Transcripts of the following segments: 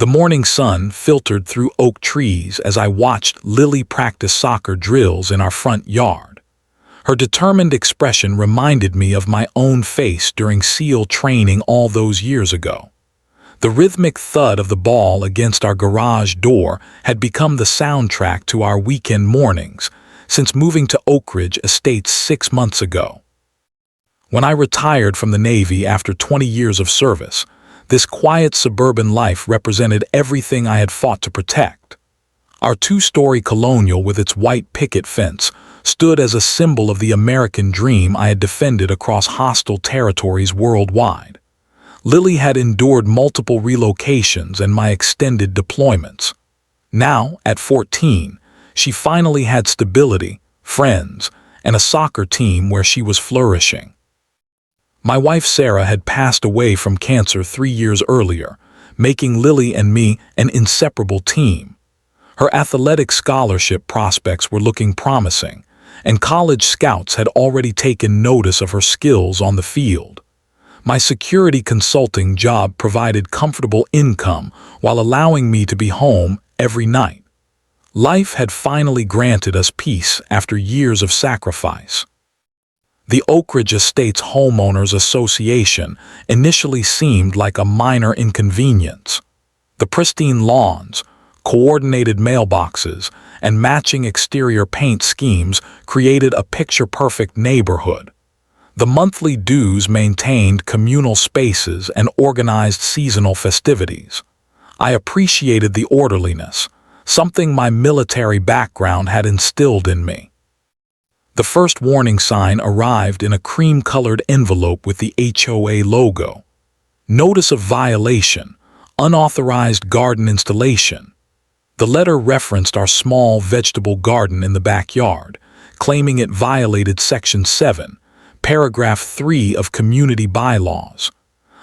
The morning sun filtered through oak trees as I watched Lily practice soccer drills in our front yard. Her determined expression reminded me of my own face during SEAL training all those years ago. The rhythmic thud of the ball against our garage door had become the soundtrack to our weekend mornings since moving to Oak Ridge Estates 6 months ago. When I retired from the Navy after 20 years of service, this quiet suburban life represented everything I had fought to protect. Our 2-story colonial with its white picket fence stood as a symbol of the American dream I had defended across hostile territories worldwide. Lily had endured multiple relocations and my extended deployments. Now, at 14, she finally had stability, friends, and a soccer team where she was flourishing. My wife Sarah had passed away from cancer 3 years earlier, making Lily and me an inseparable team. Her athletic scholarship prospects were looking promising, and college scouts had already taken notice of her skills on the field. My security consulting job provided comfortable income while allowing me to be home every night. Life had finally granted us peace after years of sacrifice. The Oak Ridge Estates Homeowners Association initially seemed like a minor inconvenience. The pristine lawns, coordinated mailboxes, and matching exterior paint schemes created a picture-perfect neighborhood. The monthly dues maintained communal spaces and organized seasonal festivities. I appreciated the orderliness, something my military background had instilled in me. The first warning sign arrived in a cream-colored envelope with the HOA logo. Notice of violation, unauthorized garden installation. The letter referenced our small vegetable garden in the backyard, claiming it violated Section 7, Paragraph 3 of Community Bylaws.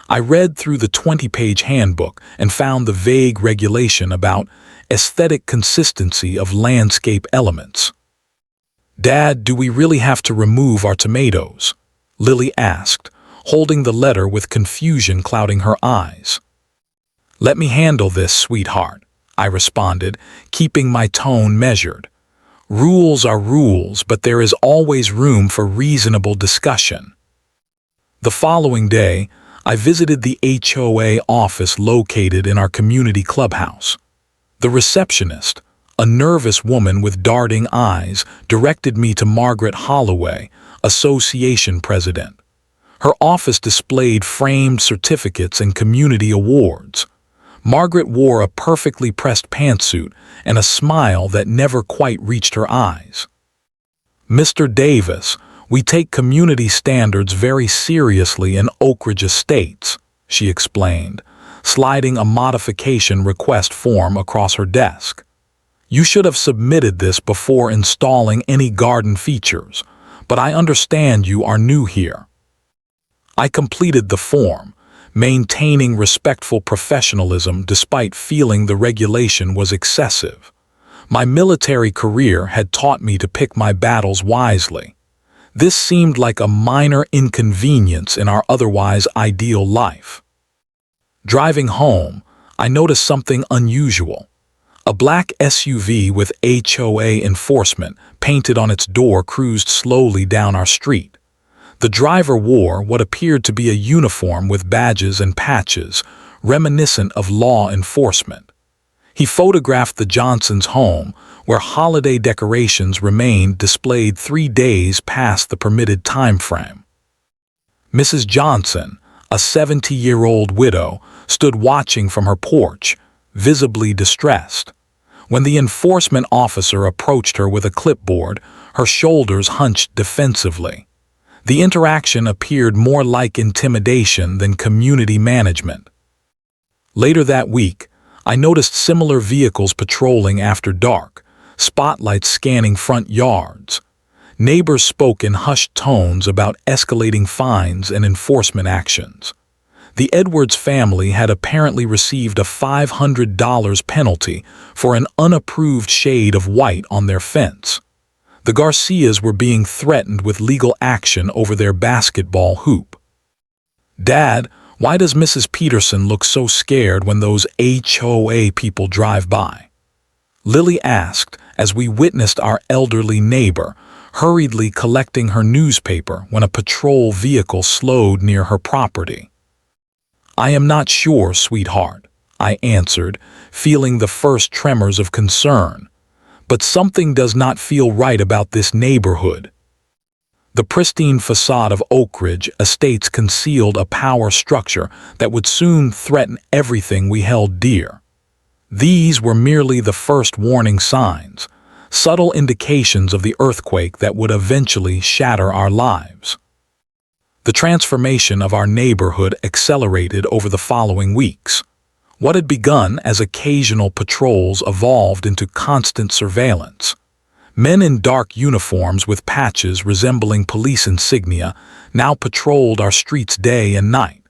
I read through the 20-page handbook and found the vague regulation about aesthetic consistency of landscape elements. "Dad, do we really have to remove our tomatoes?" Lily asked, holding the letter with confusion clouding her eyes. "Let me handle this, sweetheart," I responded, keeping my tone measured. "Rules are rules, but there is always room for reasonable discussion." The following day, I visited the HOA office located in our community clubhouse. The receptionist, a nervous woman with darting eyes, directed me to Margaret Holloway, association president. Her office displayed framed certificates and community awards. Margaret wore a perfectly pressed pantsuit and a smile that never quite reached her eyes. "Mr. Davis, we take community standards very seriously in Oak Ridge Estates," she explained, sliding a modification request form across her desk. "You should have submitted this before installing any garden features, but I understand you are new here." I completed the form, maintaining respectful professionalism despite feeling the regulation was excessive. My military career had taught me to pick my battles wisely. This seemed like a minor inconvenience in our otherwise ideal life. Driving home, I noticed something unusual. A black SUV with HOA enforcement painted on its door cruised slowly down our street. The driver wore what appeared to be a uniform with badges and patches, reminiscent of law enforcement. He photographed the Johnsons' home, where holiday decorations remained displayed 3 days past the permitted time frame. Mrs. Johnson, a 70-year-old widow, stood watching from her porch, visibly distressed. When the enforcement officer approached her with a clipboard, her shoulders hunched defensively. The interaction appeared more like intimidation than community management. Later that week, I noticed similar vehicles patrolling after dark, spotlights scanning front yards. Neighbors spoke in hushed tones about escalating fines and enforcement actions. The Edwards family had apparently received a $500 penalty for an unapproved shade of white on their fence. The Garcias were being threatened with legal action over their basketball hoop. "Dad, Why does Mrs. Peterson look so scared when those HOA people drive by?" Lily asked as we witnessed our elderly neighbor hurriedly collecting her newspaper when a patrol vehicle slowed near her property. "I am not sure, sweetheart," I answered, feeling the first tremors of concern. "But something does not feel right about this neighborhood." The pristine facade of Oak Ridge Estates concealed a power structure that would soon threaten everything we held dear. These were merely the first warning signs, subtle indications of the earthquake that would eventually shatter our lives. The transformation of our neighborhood accelerated over the following weeks. What had begun as occasional patrols evolved into constant surveillance. Men in dark uniforms with patches resembling police insignia now patrolled our streets day and night.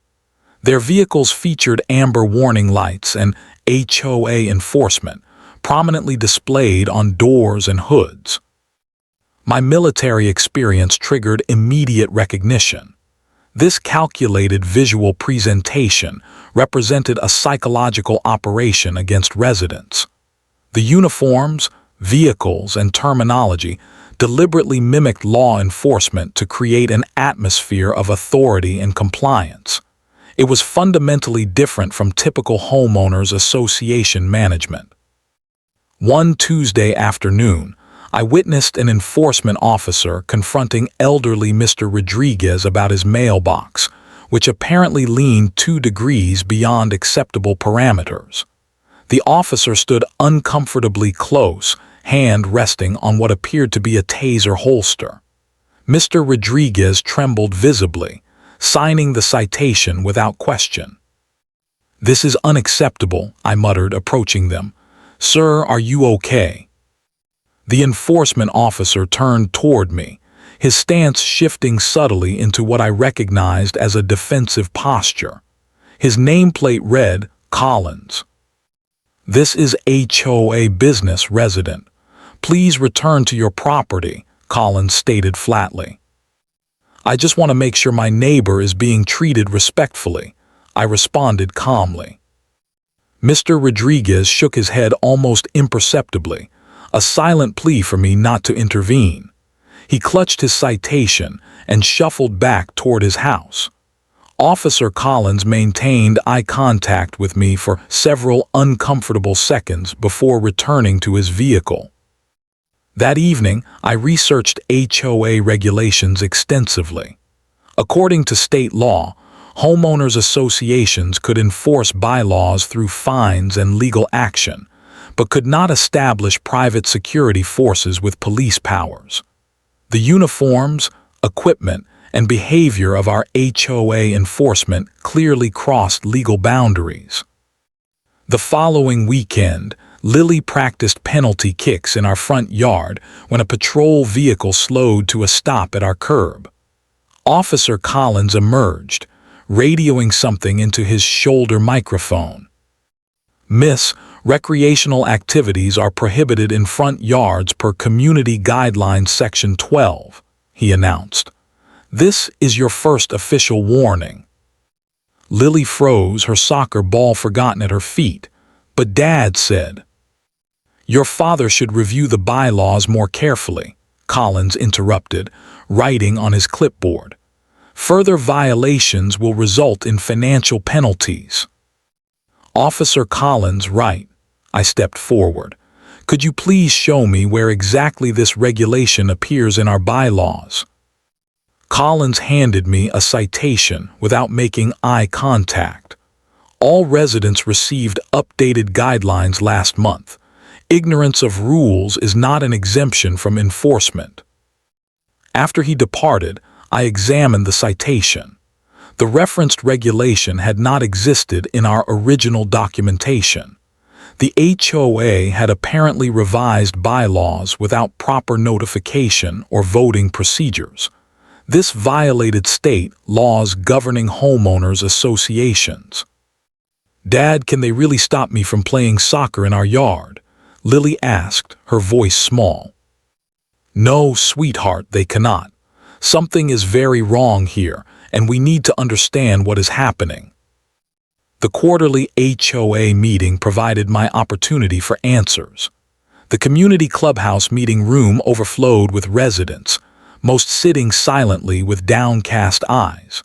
Their vehicles featured amber warning lights and HOA enforcement, prominently displayed on doors and hoods. My military experience triggered immediate recognition. This calculated visual presentation represented a psychological operation against residents. The uniforms, vehicles, and terminology deliberately mimicked law enforcement to create an atmosphere of authority and compliance. It was fundamentally different from typical homeowners association management. One Tuesday afternoon, I witnessed an enforcement officer confronting elderly Mr. Rodriguez about his mailbox, which apparently leaned 2 degrees beyond acceptable parameters. The officer stood uncomfortably close, hand resting on what appeared to be a taser holster. Mr. Rodriguez trembled visibly, signing the citation without question. "This is unacceptable," I muttered, approaching them. "Sir, are you okay?" The enforcement officer turned toward me, his stance shifting subtly into what I recognized as a defensive posture. His nameplate read, "Collins." "This is HOA business, resident. Please return to your property," Collins stated flatly. "I just want to make sure my neighbor is being treated respectfully," I responded calmly. Mr. Rodriguez shook his head almost imperceptibly, a silent plea for me not to intervene. He clutched his citation and shuffled back toward his house. Officer Collins maintained eye contact with me for several uncomfortable seconds before returning to his vehicle. That evening, I researched HOA regulations extensively. According to state law, homeowners associations could enforce bylaws through fines and legal action, but could not establish private security forces with police powers. The uniforms, equipment, and behavior of our HOA enforcement clearly crossed legal boundaries. The following weekend, Lily practiced penalty kicks in our front yard when a patrol vehicle slowed to a stop at our curb. Officer Collins emerged, radioing something into his shoulder microphone. "Miss, recreational activities are prohibited in front yards per Community Guidelines Section 12, he announced. "This is your first official warning." Lily froze, her soccer ball forgotten at her feet, but Dad said, "Your father should review the bylaws more carefully," Collins interrupted, writing on his clipboard. "Further violations will result in financial penalties." "Officer Collins, right." I stepped forward. "Could you please show me where exactly this regulation appears in our bylaws?" Collins handed me a citation without making eye contact. "All residents received updated guidelines last month. Ignorance of rules is not an exemption from enforcement." After he departed, I examined the citation. The referenced regulation had not existed in our original documentation. The HOA had apparently revised bylaws without proper notification or voting procedures. This violated state laws governing homeowners associations. "Dad, can they really stop me from playing soccer in our yard?" Lily asked, her voice small. "No, sweetheart, they cannot. Something is very wrong here, and we need to understand what is happening." The quarterly HOA meeting provided my opportunity for answers. The community clubhouse meeting room overflowed with residents, most sitting silently with downcast eyes.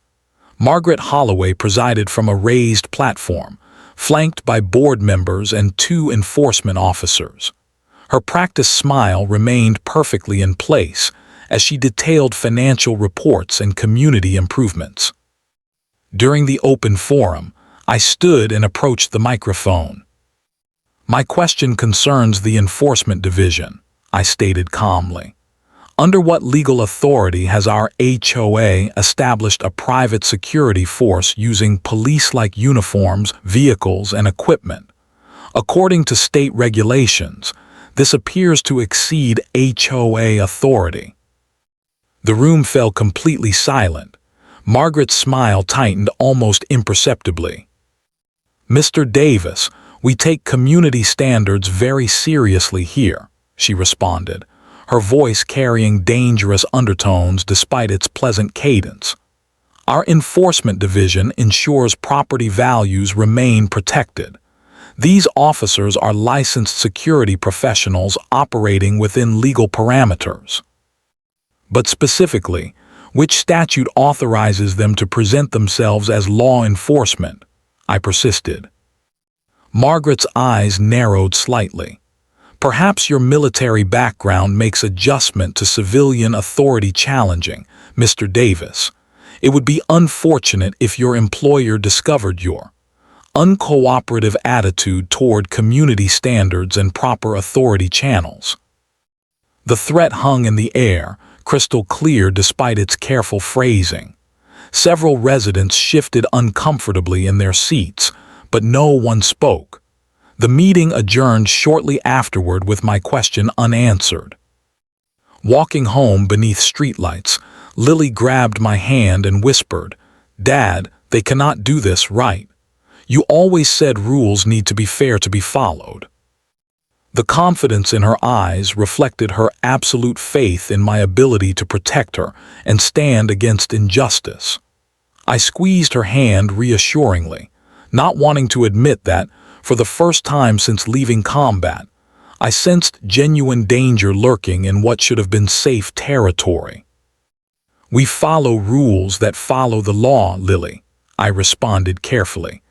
Margaret Holloway presided from a raised platform, flanked by board members and 2 enforcement officers. Her practiced smile remained perfectly in place as she detailed financial reports and community improvements. During the open forum, I stood and approached the microphone. "My question concerns the Enforcement Division," I stated calmly. "Under what legal authority has our HOA established a private security force using police-like uniforms, vehicles, and equipment? According to state regulations, this appears to exceed HOA authority." The room fell completely silent. Margaret's smile tightened almost imperceptibly. "Mr. Davis, we take community standards very seriously here," she responded, her voice carrying dangerous undertones despite its pleasant cadence. "Our enforcement division ensures property values remain protected. These officers are licensed security professionals operating within legal parameters." "But specifically, which statute authorizes them to present themselves as law enforcement?" I persisted. Margaret's eyes narrowed slightly. "Perhaps your military background makes adjustment to civilian authority challenging, Mr. Davis. It would be unfortunate if your employer discovered your uncooperative attitude toward community standards and proper authority channels." The threat hung in the air, crystal clear despite its careful phrasing. Several residents shifted uncomfortably in their seats, but no one spoke. The meeting adjourned shortly afterward with my question unanswered. Walking home beneath streetlights, Lily grabbed my hand and whispered, "Dad, they cannot do this, right? You always said rules need to be fair to be followed." The confidence in her eyes reflected her absolute faith in my ability to protect her and stand against injustice. I squeezed her hand reassuringly, not wanting to admit that, for the first time since leaving combat, I sensed genuine danger lurking in what should have been safe territory. "We follow rules that follow the law, Lily," I responded carefully,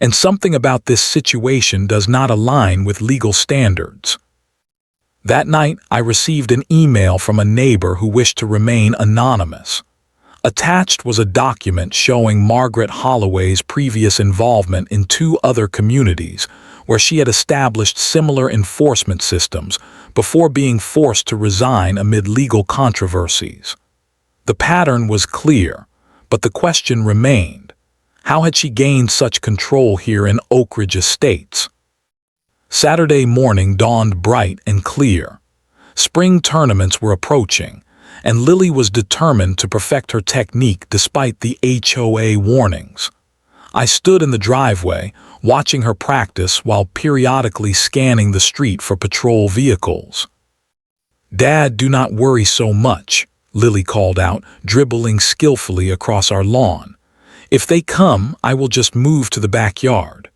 "and something about this situation does not align with legal standards." That night, I received an email from a neighbor who wished to remain anonymous. Attached was a document showing Margaret Holloway's previous involvement in 2 other communities where she had established similar enforcement systems before being forced to resign amid legal controversies. The pattern was clear, but the question remained: how had she gained such control here in Oak Ridge Estates? Saturday morning dawned bright and clear. Spring tournaments were approaching, and Lily was determined to perfect her technique despite the HOA warnings. I stood in the driveway, watching her practice while periodically scanning the street for patrol vehicles. "Dad, do not worry so much," Lily called out, dribbling skillfully across our lawn. "If they come, I will just move to the backyard."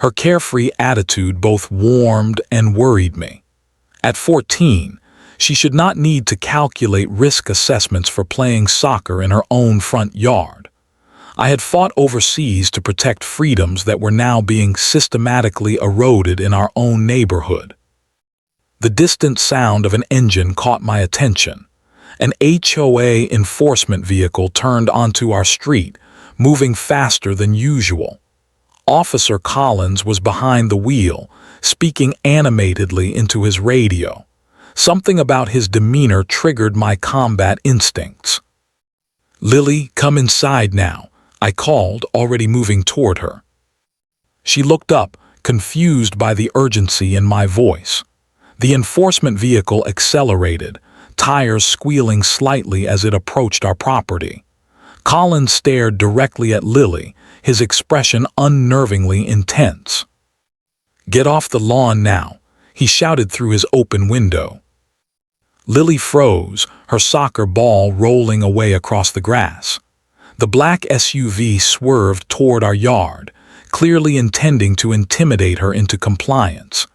Her carefree attitude both warmed and worried me. At 14, she should not need to calculate risk assessments for playing soccer in her own front yard. I had fought overseas to protect freedoms that were now being systematically eroded in our own neighborhood. The distant sound of an engine caught my attention. An HOA enforcement vehicle turned onto our street, moving faster than usual. Officer Collins was behind the wheel, speaking animatedly into his radio. Something about his demeanor triggered my combat instincts. "Lily, come inside now," I called, already moving toward her. She looked up, confused by the urgency in my voice. The enforcement vehicle accelerated, tires squealing slightly as it approached our property. Collins stared directly at Lily, his expression unnervingly intense. "Get off the lawn now," he shouted through his open window. Lily froze, her soccer ball rolling away across the grass. The black SUV swerved toward our yard, clearly intending to intimidate her into compliance.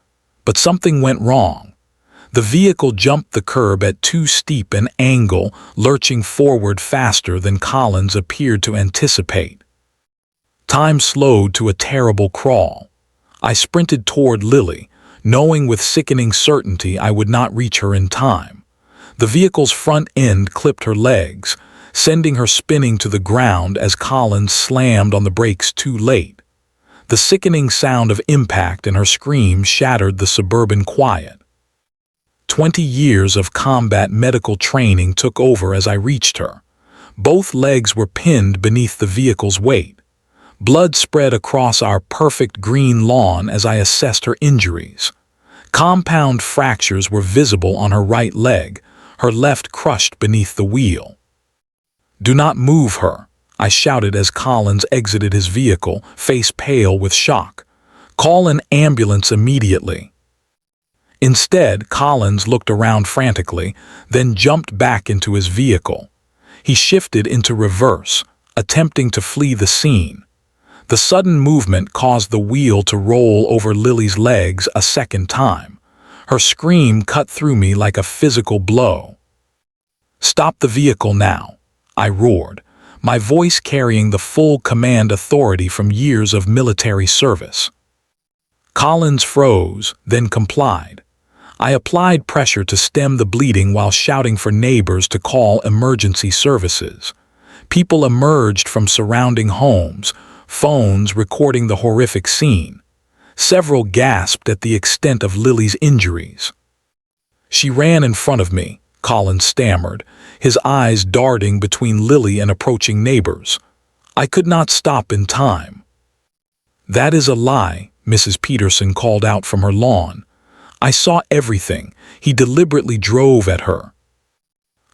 But something went wrong. The vehicle jumped the curb at too steep an angle, lurching forward faster than Collins appeared to anticipate. Time slowed to a terrible crawl. I sprinted toward Lily, knowing with sickening certainty I would not reach her in time. The vehicle's front end clipped her legs, sending her spinning to the ground as Collins slammed on the brakes too late. The sickening sound of impact and her scream shattered the suburban quiet. 20 years of combat medical training took over as I reached her. Both legs were pinned beneath the vehicle's weight. Blood spread across our perfect green lawn as I assessed her injuries. Compound fractures were visible on her right leg, her left crushed beneath the wheel. "Do not move her," I shouted as Collins exited his vehicle, face pale with shock. "Call an ambulance immediately." Instead, Collins looked around frantically, then jumped back into his vehicle. He shifted into reverse, attempting to flee the scene. The sudden movement caused the wheel to roll over Lily's legs a second time. Her scream cut through me like a physical blow. "Stop the vehicle now," I roared, my voice carrying the full command authority from years of military service. Collins froze, then complied. I applied pressure to stem the bleeding while shouting for neighbors to call emergency services. People emerged from surrounding homes, phones recording the horrific scene. Several gasped at the extent of Lily's injuries. "She ran in front of me," Collins stammered, his eyes darting between Lily and approaching neighbors. "I could not stop in time." "That is a lie," Mrs. Peterson called out from her lawn. "I saw everything. He deliberately drove at her."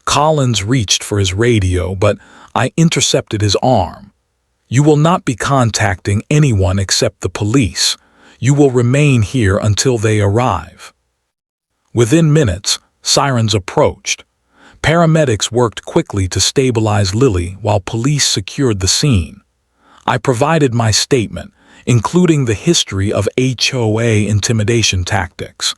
Collins reached for his radio, but I intercepted his arm. "You will not be contacting anyone except the police. You will remain here until they arrive." Within minutes, sirens approached. Paramedics worked quickly to stabilize Lily while police secured the scene. I provided my statement, including the history of HOA intimidation tactics.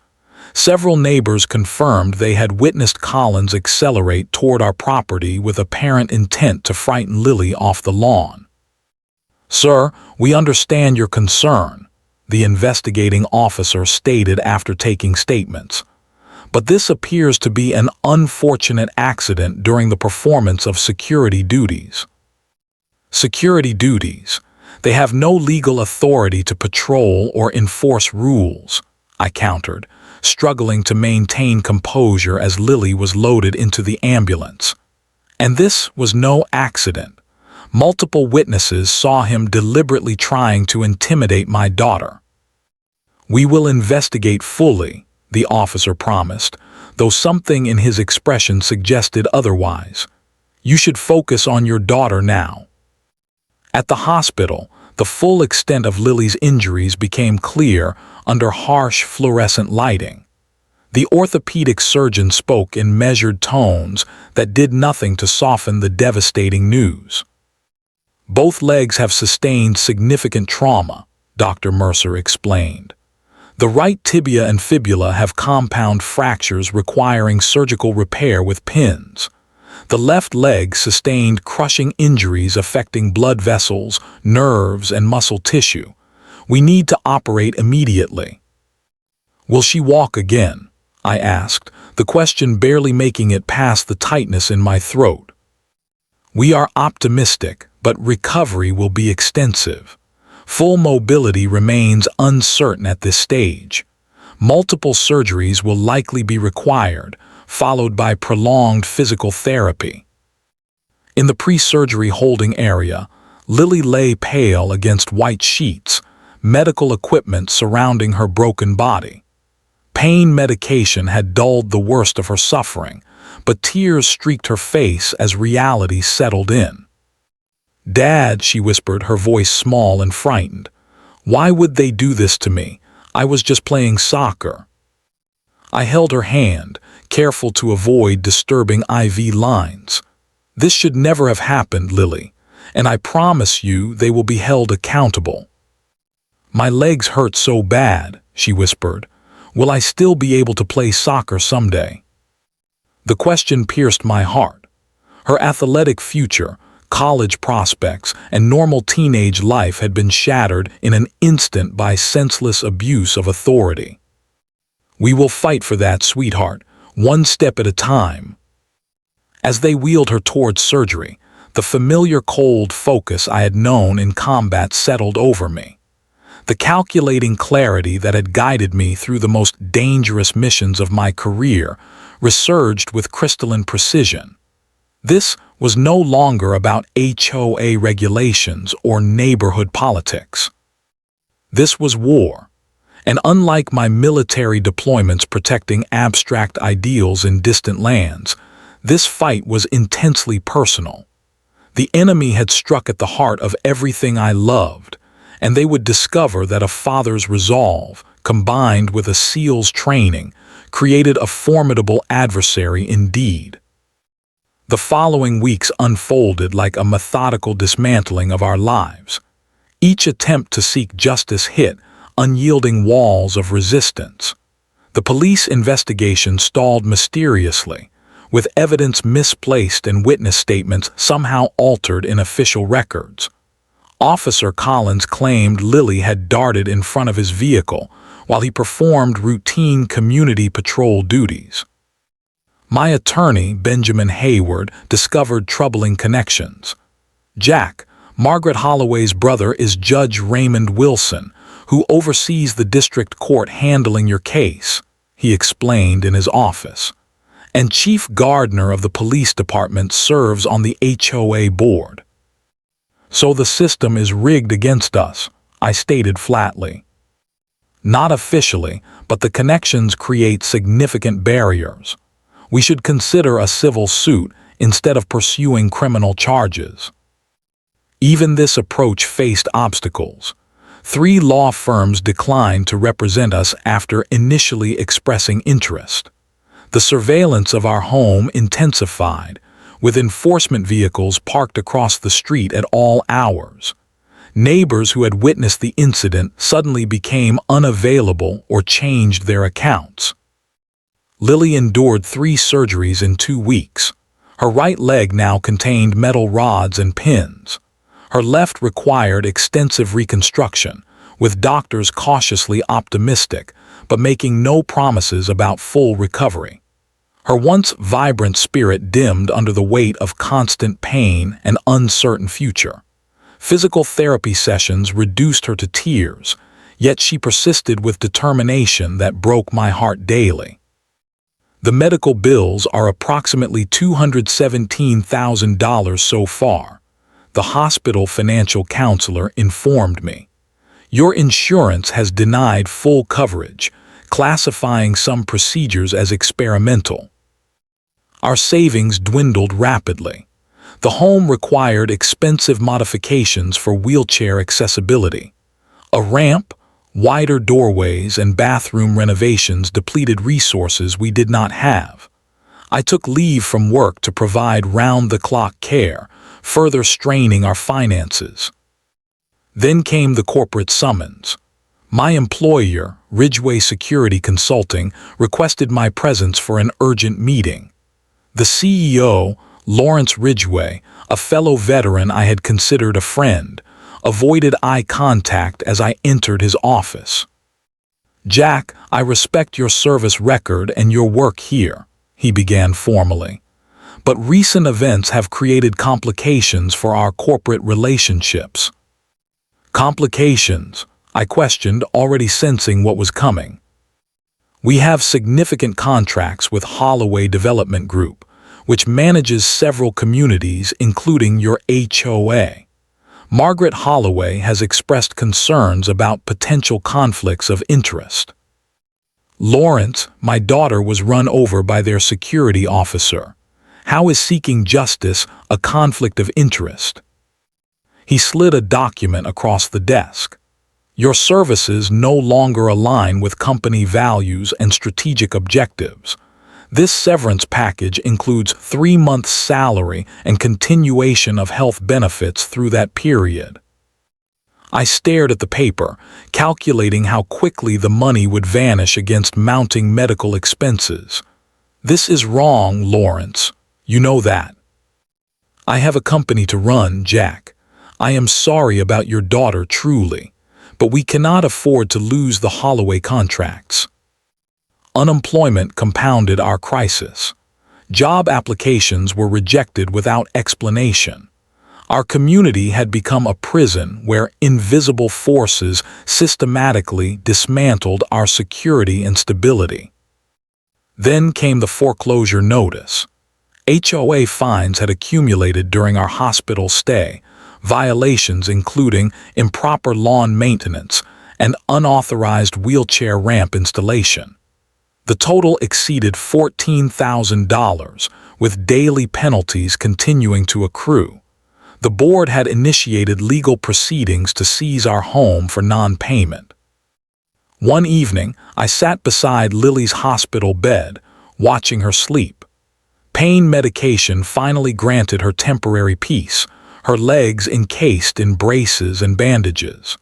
Several neighbors confirmed they had witnessed Collins accelerate toward our property with apparent intent to frighten Lily off the lawn. "Sir, we understand your concern," the investigating officer stated after taking statements. "But this appears to be an unfortunate accident during the performance of security duties." "Security duties? They have no legal authority to patrol or enforce rules," I countered, struggling to maintain composure as Lily was loaded into the ambulance. "And this was no accident. Multiple witnesses saw him deliberately trying to intimidate my daughter." "We will investigate fully," the officer promised, though something in his expression suggested otherwise. "You should focus on your daughter now." At the hospital, the full extent of Lily's injuries became clear under harsh fluorescent lighting. The orthopedic surgeon spoke in measured tones that did nothing to soften the devastating news. "Both legs have sustained significant trauma," Dr. Mercer explained. "The right tibia and fibula have compound fractures requiring surgical repair with pins. The left leg sustained crushing injuries affecting blood vessels, nerves, and muscle tissue. We need to operate immediately." "Will she walk again?" I asked, the question barely making it past the tightness in my throat. "We are optimistic, but recovery will be extensive. Full mobility remains uncertain at this stage. Multiple surgeries will likely be required, followed by prolonged physical therapy." In the pre-surgery holding area, Lily lay pale against white sheets, medical equipment surrounding her broken body. Pain medication had dulled the worst of her suffering, but tears streaked her face as reality settled in. "Dad," she whispered, her voice small and frightened. "Why would they do this to me? I was just playing soccer." I held her hand, careful to avoid disturbing IV lines. "This should never have happened, Lily, and I promise you they will be held accountable." "My legs hurt so bad," she whispered. "Will I still be able to play soccer someday?" The question pierced my heart. Her athletic future, college prospects, and normal teenage life had been shattered in an instant by senseless abuse of authority. "We will fight for that, sweetheart, one step at a time." As they wheeled her towards surgery, the familiar cold focus I had known in combat settled over me. The calculating clarity that had guided me through the most dangerous missions of my career resurged with crystalline precision. This was no longer about HOA regulations or neighborhood politics. This was war, and unlike my military deployments protecting abstract ideals in distant lands, this fight was intensely personal. The enemy had struck at the heart of everything I loved, and they would discover that a father's resolve, combined with a SEAL's training, created a formidable adversary indeed. The following weeks unfolded like a methodical dismantling of our lives. Each attempt to seek justice hit unyielding walls of resistance. The police investigation stalled mysteriously, with evidence misplaced and witness statements somehow altered in official records. Officer Collins claimed Lily had darted in front of his vehicle while he performed routine community patrol duties. My attorney, Benjamin Hayward, discovered troubling connections. Jack, Margaret Holloway's brother, is Judge Raymond Wilson, who oversees the district court handling your case, he explained in his office. And Chief Gardner of the police department serves on the HOA board. "So the system is rigged against us," I stated flatly. "Not officially, but the connections create significant barriers. We should consider a civil suit instead of pursuing criminal charges." Even this approach faced obstacles. 3 law firms declined to represent us after initially expressing interest. The surveillance of our home intensified, with enforcement vehicles parked across the street at all hours. Neighbors who had witnessed the incident suddenly became unavailable or changed their accounts. Lily endured 3 surgeries in 2 weeks. Her right leg now contained metal rods and pins. Her left required extensive reconstruction, with doctors cautiously optimistic, but making no promises about full recovery. Her once vibrant spirit dimmed under the weight of constant pain and uncertain future. Physical therapy sessions reduced her to tears, yet she persisted with determination that broke my heart daily. The medical bills are approximately $217,000 so far, the hospital financial counselor informed me. Your insurance has denied full coverage, classifying some procedures as experimental. Our savings dwindled rapidly. The home required expensive modifications for wheelchair accessibility. A ramp, wider doorways, and bathroom renovations depleted resources we did not have. I took leave from work to provide round-the-clock care, further straining our finances. Then came the corporate summons. My employer, Ridgeway Security Consulting, requested my presence for an urgent meeting. The CEO, Lawrence Ridgeway, a fellow veteran I had considered a friend, avoided eye contact as I entered his office. "Jack, I respect your service record and your work here," he began formally. "But recent events have created complications for our corporate relationships." "Complications?" I questioned, already sensing what was coming. "We have significant contracts with Holloway Development Group, which manages several communities, including your HOA. Margaret Holloway has expressed concerns about potential conflicts of interest. Lawrence, my daughter, was run over by their security officer. How is seeking justice a conflict of interest?" He slid a document across the desk. "Your services no longer align with company values and strategic objectives. This severance package includes 3 months' salary and continuation of health benefits through that period." I stared at the paper, calculating how quickly the money would vanish against mounting medical expenses. This is wrong, Lawrence. You know that. I have a company to run, Jack. I am sorry about your daughter, truly, but we cannot afford to lose the HOA contracts. Unemployment compounded our crisis. Job applications were rejected without explanation. Our community had become a prison where invisible forces systematically dismantled our security and stability. Then came the foreclosure notice. HOA fines had accumulated during our hospital stay, violations including improper lawn maintenance and unauthorized wheelchair ramp installation. The total exceeded $14,000, with daily penalties continuing to accrue. The board had initiated legal proceedings to seize our home for non-payment. One evening, I sat beside Lily's hospital bed, watching her sleep. Pain medication finally granted her temporary peace, her legs encased in braces and bandages.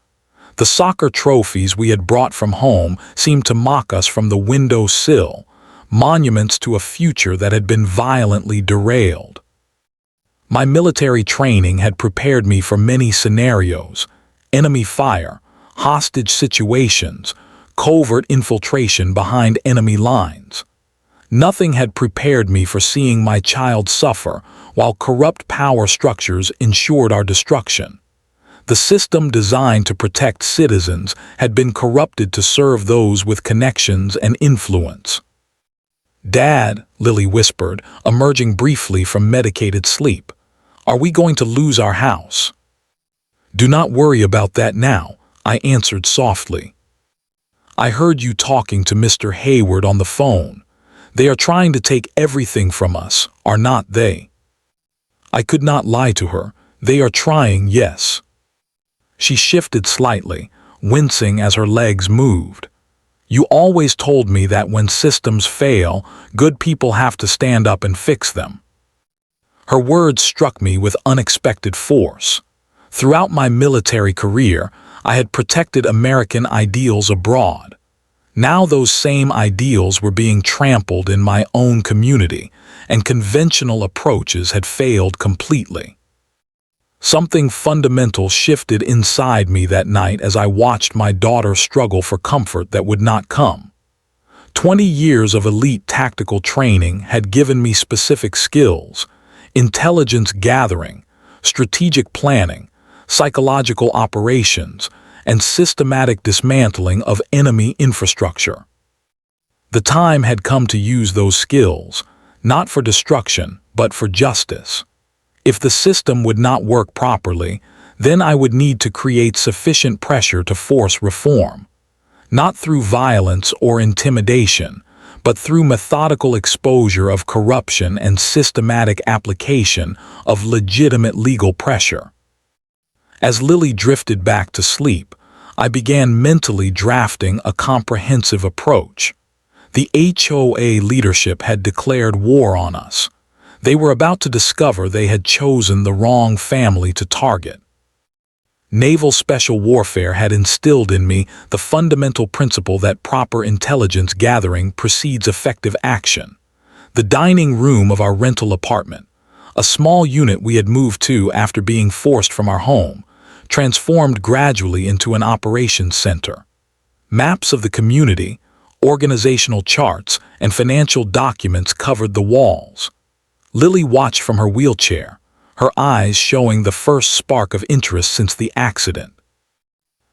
The soccer trophies we had brought from home seemed to mock us from the window sill, monuments to a future that had been violently derailed. My military training had prepared me for many scenarios: enemy fire, hostage situations, covert infiltration behind enemy lines. Nothing had prepared me for seeing my child suffer while corrupt power structures ensured our destruction. The system designed to protect citizens had been corrupted to serve those with connections and influence. "Dad," Lily whispered, emerging briefly from medicated sleep, "are we going to lose our house?" "Do not worry about that now," I answered softly. "I heard you talking to Mr. Hayward on the phone. They are trying to take everything from us, are not they?" I could not lie to her. They are trying, yes. She shifted slightly, wincing as her legs moved. "You always told me that when systems fail, good people have to stand up and fix them." Her words struck me with unexpected force. Throughout my military career, I had protected American ideals abroad. Now those same ideals were being trampled in my own community, and conventional approaches had failed completely. Something fundamental shifted inside me that night as I watched my daughter struggle for comfort that would not come. 20 years of elite tactical training had given me specific skills: intelligence gathering, strategic planning, psychological operations, and systematic dismantling of enemy infrastructure. The time had come to use those skills, not for destruction, but for justice. If the system would not work properly, then I would need to create sufficient pressure to force reform, not through violence or intimidation, but through methodical exposure of corruption and systematic application of legitimate legal pressure. As Lily drifted back to sleep, I began mentally drafting a comprehensive approach. The HOA leadership had declared war on us. They were about to discover they had chosen the wrong family to target. Naval special warfare had instilled in me the fundamental principle that proper intelligence gathering precedes effective action. The dining room of our rental apartment, a small unit we had moved to after being forced from our home, transformed gradually into an operations center. Maps of the community, organizational charts, and financial documents covered the walls. Lily watched from her wheelchair, her eyes showing the first spark of interest since the accident.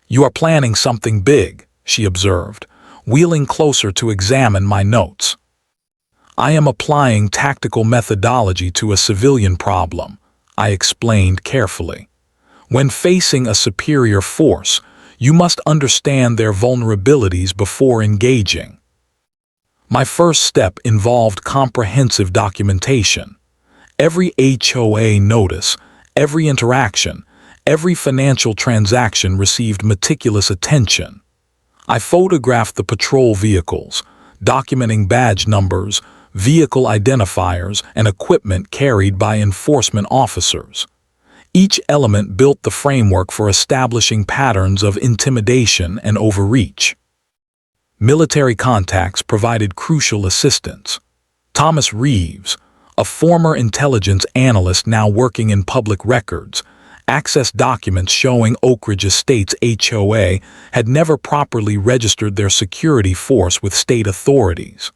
"You are planning something big," she observed, wheeling closer to examine my notes. "I am applying tactical methodology to a civilian problem," I explained carefully. "When facing a superior force, you must understand their vulnerabilities before engaging." My first step involved comprehensive documentation. Every HOA notice, every interaction, every financial transaction received meticulous attention. I photographed the patrol vehicles, documenting badge numbers, vehicle identifiers, and equipment carried by enforcement officers. Each element built the framework for establishing patterns of intimidation and overreach. Military contacts provided crucial assistance. Thomas Reeves, a former intelligence analyst now working in public records, accessed documents showing Oak Ridge Estates HOA had never properly registered their security force with state authorities.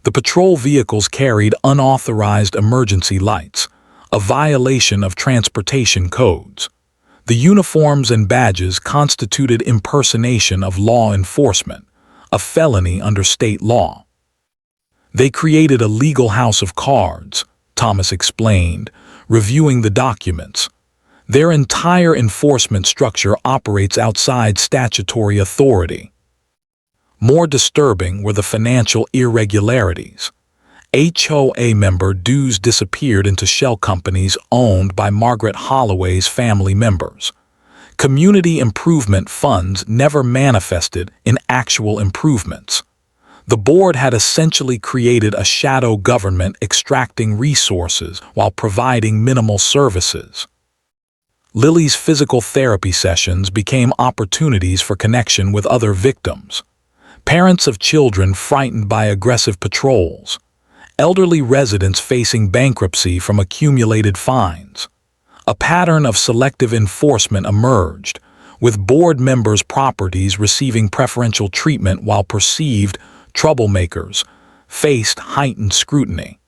The patrol vehicles carried unauthorized emergency lights, a violation of transportation codes. The uniforms and badges constituted impersonation of law enforcement, a felony under state law. They created a legal house of cards, Thomas explained, reviewing the documents. Their entire enforcement structure operates outside statutory authority. More disturbing were the financial irregularities. HOA member dues disappeared into shell companies owned by Margaret Holloway's family members. Community improvement funds never manifested in actual improvements. The board had essentially created a shadow government extracting resources while providing minimal services. Lily's physical therapy sessions became opportunities for connection with other victims. Parents of children frightened by aggressive patrols. Elderly residents facing bankruptcy from accumulated fines. A pattern of selective enforcement emerged, with board members' properties receiving preferential treatment while perceived troublemakers faced heightened scrutiny.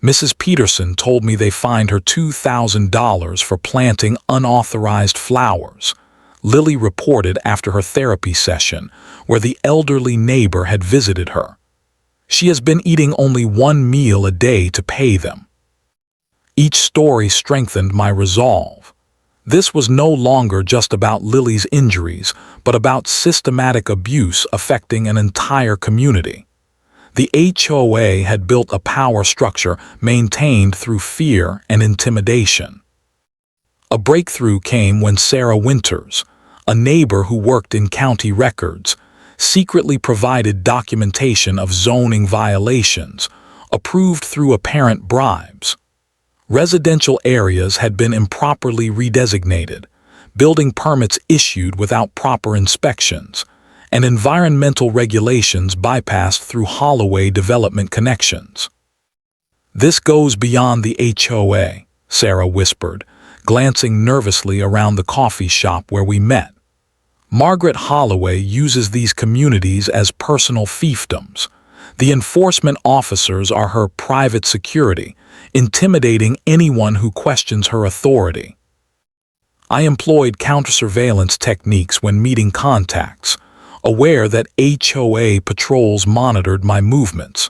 Mrs. Peterson told me they fined her $2,000 for planting unauthorized flowers, Lily reported after her therapy session, where the elderly neighbor had visited her. She has been eating only one meal a day to pay them. Each story strengthened my resolve. This was no longer just about Lily's injuries, but about systematic abuse affecting an entire community. The HOA had built a power structure maintained through fear and intimidation. A breakthrough came when Sarah Winters, a neighbor who worked in county records, secretly provided documentation of zoning violations, approved through apparent bribes. Residential areas had been improperly redesignated, building permits issued without proper inspections, and environmental regulations bypassed through Holloway development connections. "This goes beyond the HOA," Sarah whispered, glancing nervously around the coffee shop where we met. "Margaret Holloway uses these communities as personal fiefdoms. The enforcement officers are her private security, intimidating anyone who questions her authority." I employed counter-surveillance techniques when meeting contacts, aware that HOA patrols monitored my movements.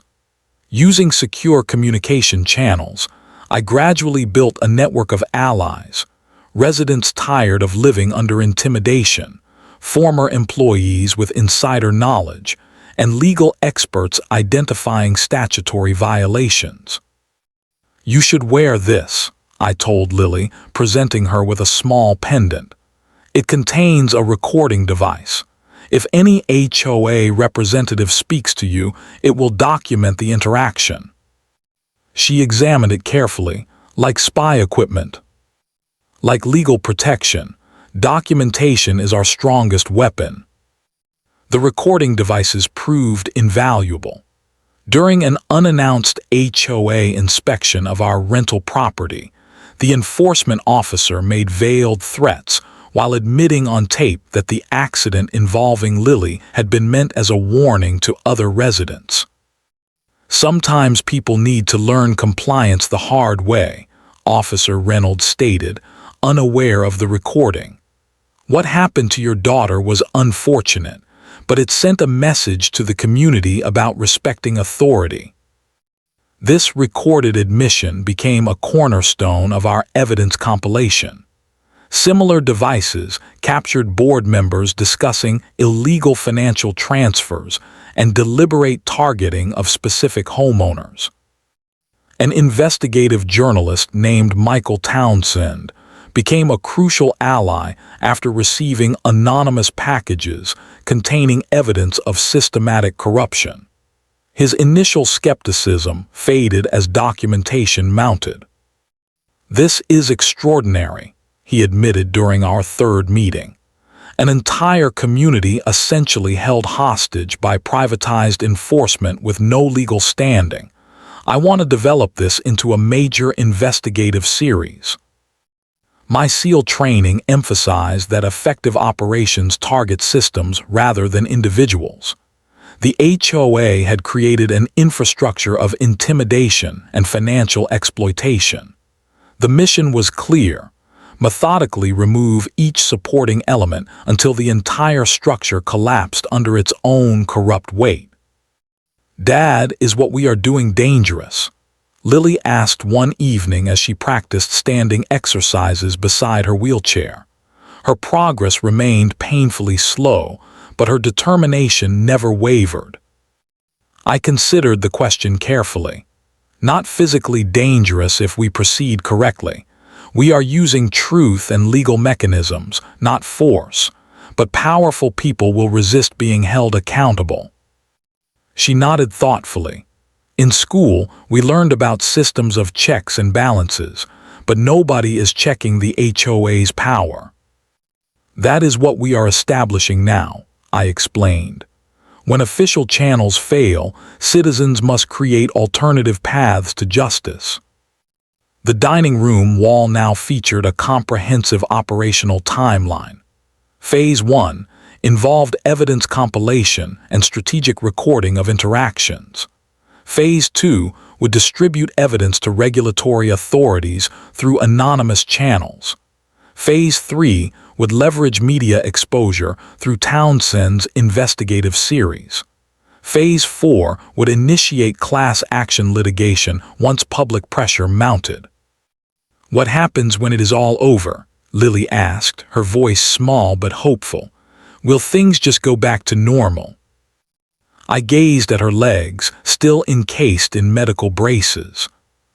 Using secure communication channels, I gradually built a network of allies, residents tired of living under intimidation, former employees with insider knowledge, and legal experts identifying statutory violations. "You should wear this," I told Lily, presenting her with a small pendant. "It contains a recording device. If any HOA representative speaks to you, it will document the interaction." She examined it carefully, like spy equipment. Like legal protection, documentation is our strongest weapon. The recording devices proved invaluable. During an unannounced HOA inspection of our rental property, the enforcement officer made veiled threats while admitting on tape that the accident involving Lily had been meant as a warning to other residents. "Sometimes people need to learn compliance the hard way," Officer Reynolds stated, unaware of the recording. "What happened to your daughter was unfortunate, but it sent a message to the community about respecting authority." This recorded admission became a cornerstone of our evidence compilation. Similar devices captured board members discussing illegal financial transfers and deliberate targeting of specific homeowners. An investigative journalist named Michael Townsend became a crucial ally after receiving anonymous packages containing evidence of systematic corruption. His initial skepticism faded as documentation mounted. "This is extraordinary," he admitted during our third meeting. "An entire community essentially held hostage by privatized enforcement with no legal standing. I want to develop this into a major investigative series." My SEAL training emphasized that effective operations target systems rather than individuals. The HOA had created an infrastructure of intimidation and financial exploitation. The mission was clear: methodically remove each supporting element until the entire structure collapsed under its own corrupt weight. "Dad, is what we are doing dangerous?" Lily asked one evening as she practiced standing exercises beside her wheelchair. Her progress remained painfully slow, but her determination never wavered. I considered the question carefully. "Not physically dangerous if we proceed correctly. We are using truth and legal mechanisms, not force, but powerful people will resist being held accountable." She nodded thoughtfully. "In school, we learned about systems of checks and balances, but nobody is checking the HOA's power." "That is what we are establishing now," I explained. "When official channels fail, citizens must create alternative paths to justice." The dining room wall now featured a comprehensive operational timeline. Phase 1 involved evidence compilation and strategic recording of interactions. Phase 2 would distribute evidence to regulatory authorities through anonymous channels. Phase 3 would leverage media exposure through Townsend's investigative series. Phase 4 would initiate class action litigation once public pressure mounted. "What happens when it is all over?" Lily asked, her voice small but hopeful. "Will things just go back to normal?" I gazed at her legs, still encased in medical braces.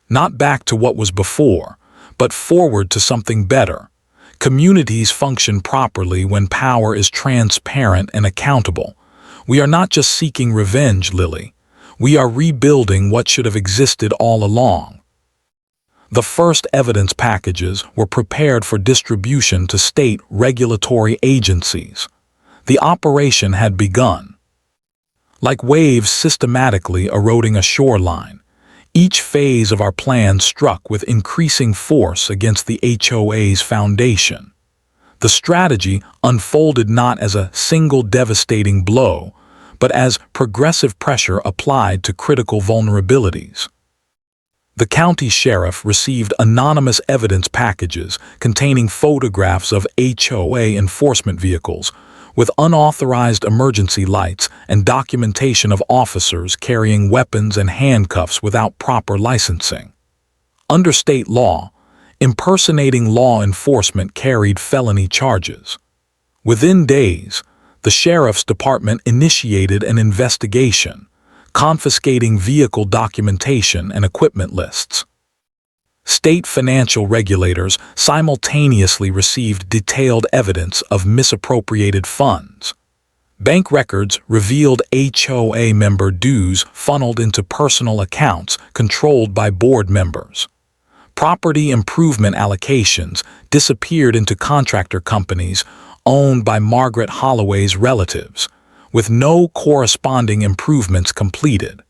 Not back to what was before, but forward to something better. Communities function properly when power is transparent and accountable. We are not just seeking revenge, Lily. We are rebuilding what should have existed all along. The first evidence packages were prepared for distribution to state regulatory agencies. The operation had begun. Like waves systematically eroding a shoreline, each phase of our plan struck with increasing force against the HOA's foundation. The strategy unfolded not as a single devastating blow, but as progressive pressure applied to critical vulnerabilities. The county sheriff received anonymous evidence packages containing photographs of HOA enforcement vehicles, with unauthorized emergency lights and documentation of officers carrying weapons and handcuffs without proper licensing. Under state law, impersonating law enforcement carried felony charges. Within days, the sheriff's department initiated an investigation, confiscating vehicle documentation and equipment lists. State financial regulators simultaneously received detailed evidence of misappropriated funds. Bank records revealed HOA member dues funneled into personal accounts controlled by board members. Property improvement allocations disappeared into contractor companies owned by Margaret Holloway's relatives, with no corresponding improvements completed.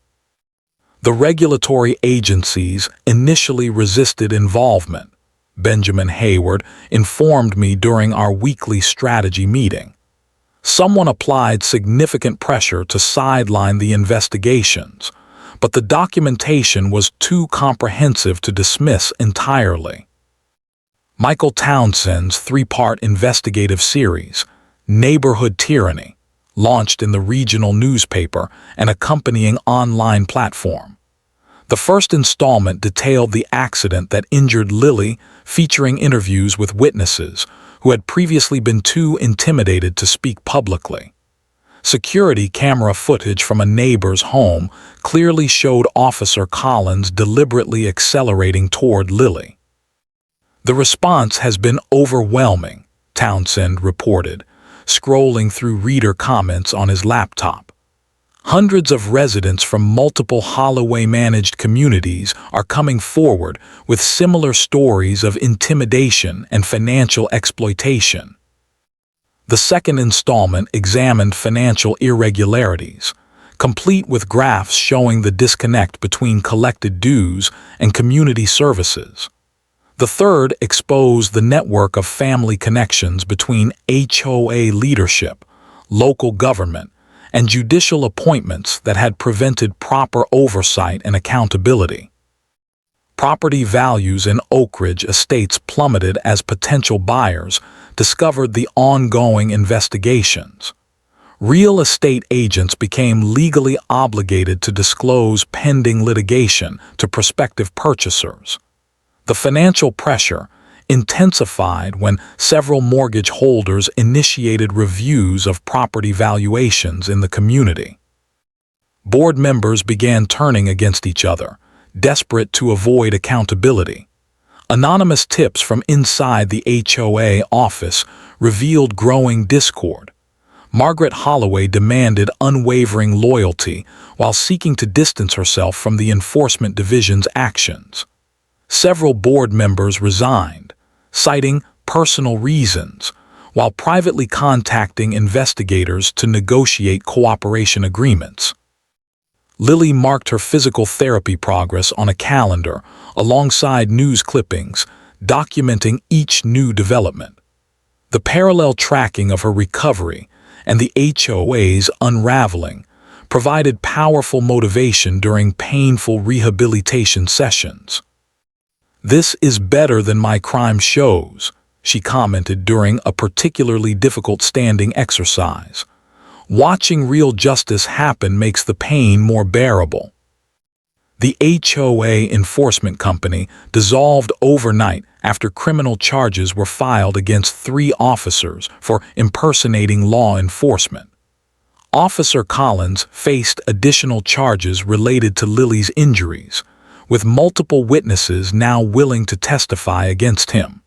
The regulatory agencies initially resisted involvement, Benjamin Hayward informed me during our weekly strategy meeting. Someone applied significant pressure to sideline the investigations, but the documentation was too comprehensive to dismiss entirely. Michael Townsend's three-part investigative series, Neighborhood Tyranny, launched in the regional newspaper and accompanying online platform. The first installment detailed the accident that injured Lily, featuring interviews with witnesses who had previously been too intimidated to speak publicly. Security camera footage from a neighbor's home clearly showed Officer Collins deliberately accelerating toward Lily. "The response has been overwhelming," Townsend reported, scrolling through reader comments on his laptop. Hundreds of residents from multiple Holloway-managed communities are coming forward with similar stories of intimidation and financial exploitation. The second installment examined financial irregularities, complete with graphs showing the disconnect between collected dues and community services. The third exposed the network of family connections between HOA leadership, local government, and judicial appointments that had prevented proper oversight and accountability. Property values in Oak Ridge estates plummeted as potential buyers discovered the ongoing investigations. Real estate agents became legally obligated to disclose pending litigation to prospective purchasers. The financial pressure intensified when several mortgage holders initiated reviews of property valuations in the community. Board members began turning against each other, desperate to avoid accountability. Anonymous tips from inside the HOA office revealed growing discord. Margaret Holloway demanded unwavering loyalty while seeking to distance herself from the Enforcement Division's actions. Several board members resigned, citing personal reasons, while privately contacting investigators to negotiate cooperation agreements. Lily marked her physical therapy progress on a calendar alongside news clippings, documenting each new development. The parallel tracking of her recovery and the HOA's unraveling provided powerful motivation during painful rehabilitation sessions. "This is better than my crime shows," she commented during a particularly difficult standing exercise. "Watching real justice happen makes the pain more bearable." The HOA enforcement company dissolved overnight after criminal charges were filed against 3 officers for impersonating law enforcement. Officer Collins faced additional charges related to Lily's injuries, with multiple witnesses now willing to testify against him.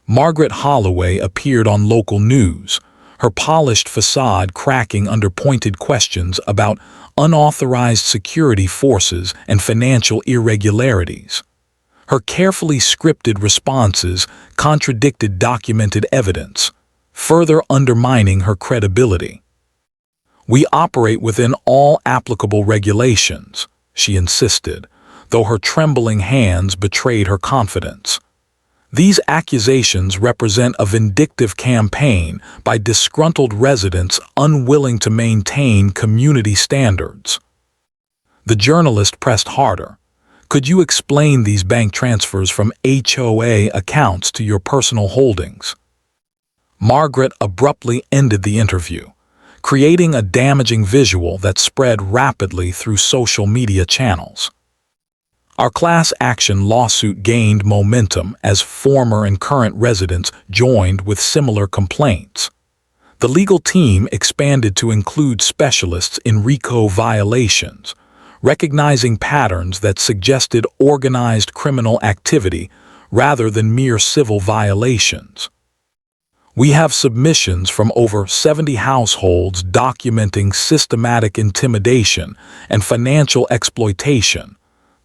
Margaret Holloway appeared on local news, her polished facade cracking under pointed questions about unauthorized security forces and financial irregularities. Her carefully scripted responses contradicted documented evidence, further undermining her credibility. "We operate within all applicable regulations," she insisted, though her trembling hands betrayed her confidence. These accusations represent a vindictive campaign by disgruntled residents unwilling to maintain community standards. The journalist pressed harder. "Could you explain these bank transfers from HOA accounts to your personal holdings?" Margaret abruptly ended the interview, creating a damaging visual that spread rapidly through social media channels. Our class action lawsuit gained momentum as former and current residents joined with similar complaints. The legal team expanded to include specialists in RICO violations, recognizing patterns that suggested organized criminal activity rather than mere civil violations. "We have submissions from over 70 households documenting systematic intimidation and financial exploitation,"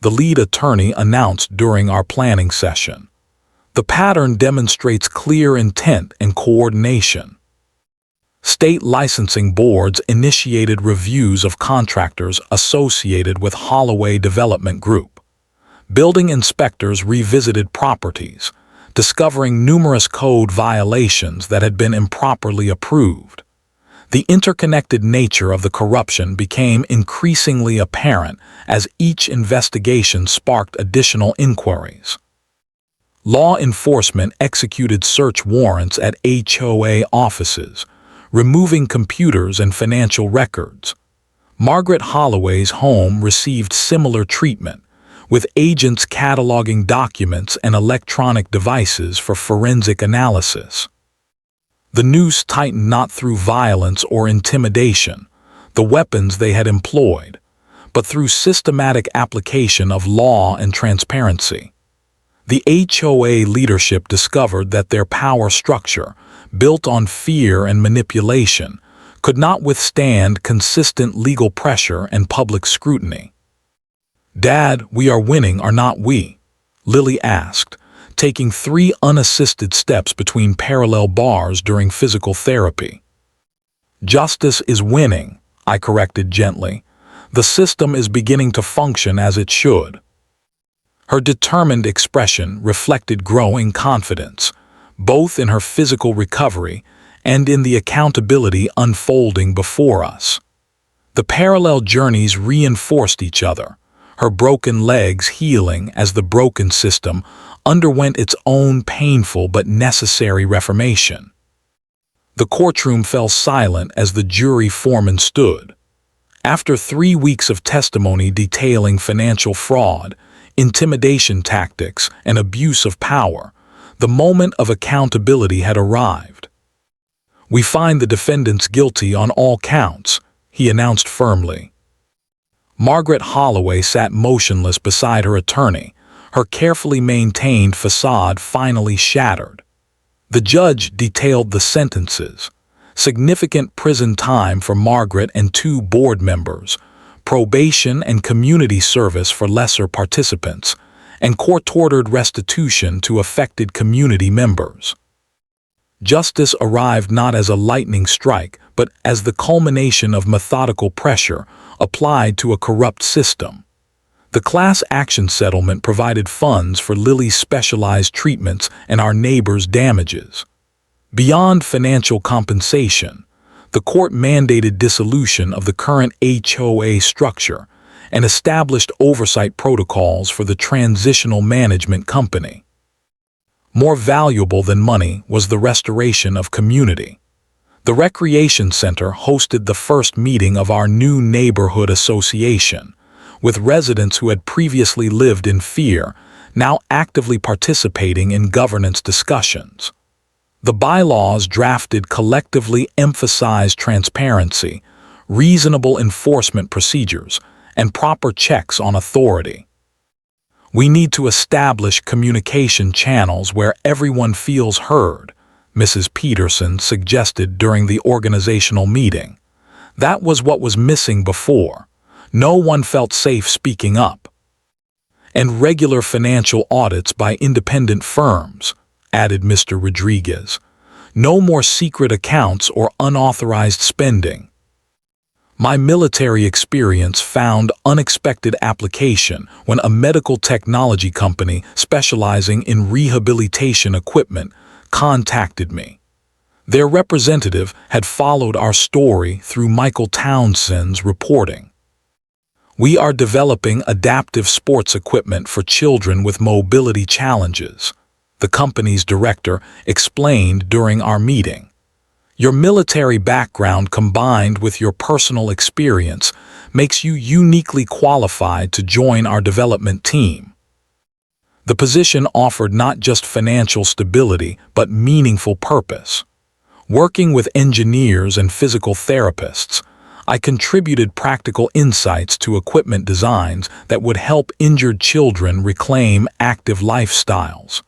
the lead attorney announced during our planning session. "The pattern demonstrates clear intent and coordination." State licensing boards initiated reviews of contractors associated with Holloway Development Group. Building inspectors revisited properties, discovering numerous code violations that had been improperly approved. The interconnected nature of the corruption became increasingly apparent as each investigation sparked additional inquiries. Law enforcement executed search warrants at HOA offices, removing computers and financial records. Margaret Holloway's home received similar treatment, with agents cataloging documents and electronic devices for forensic analysis. The noose tightened not through violence or intimidation, the weapons they had employed, but through systematic application of law and transparency. The HOA leadership discovered that their power structure, built on fear and manipulation, could not withstand consistent legal pressure and public scrutiny. "Dad, we are winning, are not we?" Lily asked, taking 3 unassisted steps between parallel bars during physical therapy. "Justice is winning," I corrected gently. "The system is beginning to function as it should." Her determined expression reflected growing confidence, both in her physical recovery and in the accountability unfolding before us. The parallel journeys reinforced each other, her broken legs healing as the broken system underwent its own painful but necessary reformation. The courtroom fell silent as the jury foreman stood. After 3 weeks of testimony detailing financial fraud, intimidation tactics, and abuse of power, the moment of accountability had arrived. "We find the defendants guilty on all counts," he announced firmly. Margaret Holloway sat motionless beside her attorney, her carefully maintained facade finally shattered. The judge detailed the sentences: significant prison time for Margaret and 2 board members, probation and community service for lesser participants, and court-ordered restitution to affected community members. Justice arrived not as a lightning strike, but as the culmination of methodical pressure applied to a corrupt system. The class action settlement provided funds for Lily's specialized treatments and our neighbor's damages. Beyond financial compensation, the court mandated dissolution of the current HOA structure and established oversight protocols for the transitional management company. More valuable than money was the restoration of community. The recreation center hosted the first meeting of our new neighborhood association, with residents who had previously lived in fear now actively participating in governance discussions. The bylaws drafted collectively emphasized transparency, reasonable enforcement procedures, and proper checks on authority. "We need to establish communication channels where everyone feels heard," Mrs. Peterson suggested during the organizational meeting. That was what was missing before. No one felt safe speaking up. "And regular financial audits by independent firms," added Mr. Rodriguez. "No more secret accounts or unauthorized spending." My military experience found unexpected application when a medical technology company specializing in rehabilitation equipment contacted me. Their representative had followed our story through Michael Townsend's reporting. "We are developing adaptive sports equipment for children with mobility challenges," the company's director explained during our meeting. "Your military background combined with your personal experience makes you uniquely qualified to join our development team." The position offered not just financial stability, but meaningful purpose. Working with engineers and physical therapists, I contributed practical insights to equipment designs that would help injured children reclaim active lifestyles.